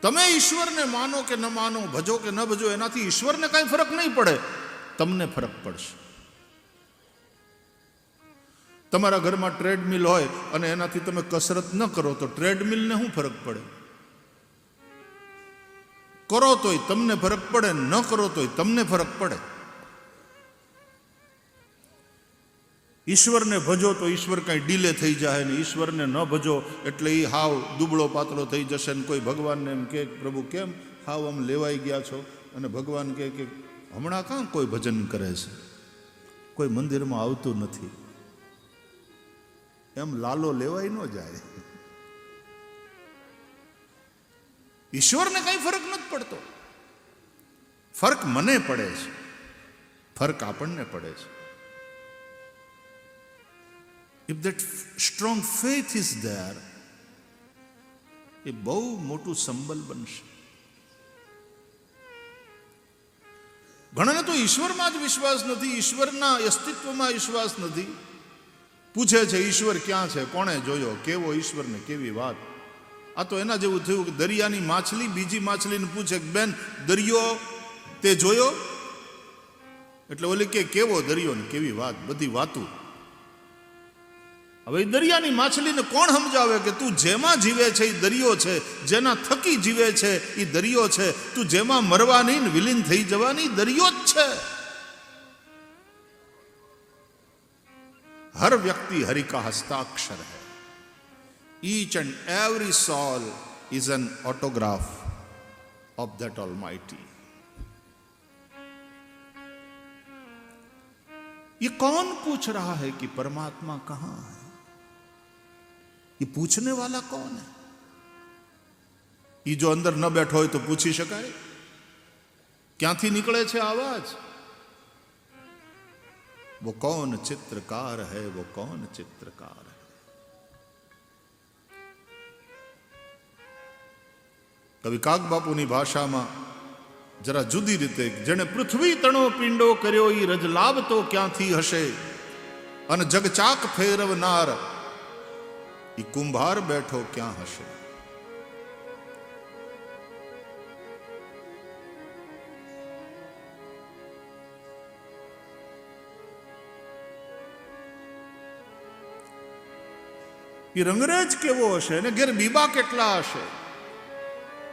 તમે ઈશ્વરને માનો કે ન માનો, ભજો કે ન ભજો, એનાથી ઈશ્વરને કાંઈ ફરક નહીં પડે, તમને ફરક પડશે. તમારા ઘરમાં ટ્રેડમિલ હોય અને એનાથી તમે કસરત ન કરો તો ટ્રેડમિલને શું ફરક પડે? કરો તોય તમને ફરક પડે, ન કરો તોય તમને ફરક પડે. ઈશ્વરને ભજો તો ઈશ્વર કાંઈ ડીલે થઈ જાય ને ઈશ્વરને ન ભજો એટલે એ હાવ દુબળો પાતળો થઈ જશે. ને કોઈ ભગવાનને એમ કે પ્રભુ કેમ હાવ આમ લેવાઈ ગયા છો, અને ભગવાન કહે કે હમણાં કાં કોઈ ભજન કરે છે, કોઈ મંદિરમાં આવતું નથી, એમ લાલો લેવાય ન જાય. ઈશ્વરને કાંઈ ફરક નથી પડતો. ફરક મને પડે છે, ફરક આપણને પડે છે. If that strong faith is there, એ બહુ મોટું સંબલ બનશે. ઘણાને તો ઈશ્વરમાં જ વિશ્વાસ નથી, ઈશ્વરના અસ્તિત્વમાં વિશ્વાસ નથી. પૂછે છે ઈશ્વર ક્યાં છે, કોણે જોયો, કેવો ઈશ્વર ને કેવી વાત. આ તો એના જેવું થયું કે દરિયાની માછલી બીજી માછલીને પૂછે કે બેન દરિયો તે જોયો, એટલે ઓલી કે કેવો દરિયો ને કેવી વાત, બધી વાતું. હવે દરિયાની માછલીને કોણ સમજાવે કે તું જેમાં જીવે છે એ દરિયો છે, જેના થકી જીવે છે એ દરિયો છે, તું જેમાં મરવાની ને વિલીન થઈ જવાની દરિયો જ છે. હર વ્યક્તિ હરિ કા હસ્તાક્ષર હૈ. Each and every soul is an autograph of that Almighty. ये कौन पूछ रहा है कि परमात्मा कहां है? ये पूछने वाला कौन है? ये जो अंदर न बैठो हो तो पूछी शकाय, क्यांथी निकले छे आवाज? वो कौन चित्रकार है, वो कौन चित्रकार है? कवि काग बापूनी भाषामां जरा जुदी रीते, जेने पृथ्वी तणो पींडो कर्यो ई रजलाभ तो क्यांथी हशे, अन जगचाक फेरवनार ई कुंभार बैठो क्या हशे. ये रंगरेज केवो हशे ने घेर बीबा केटલા હશે.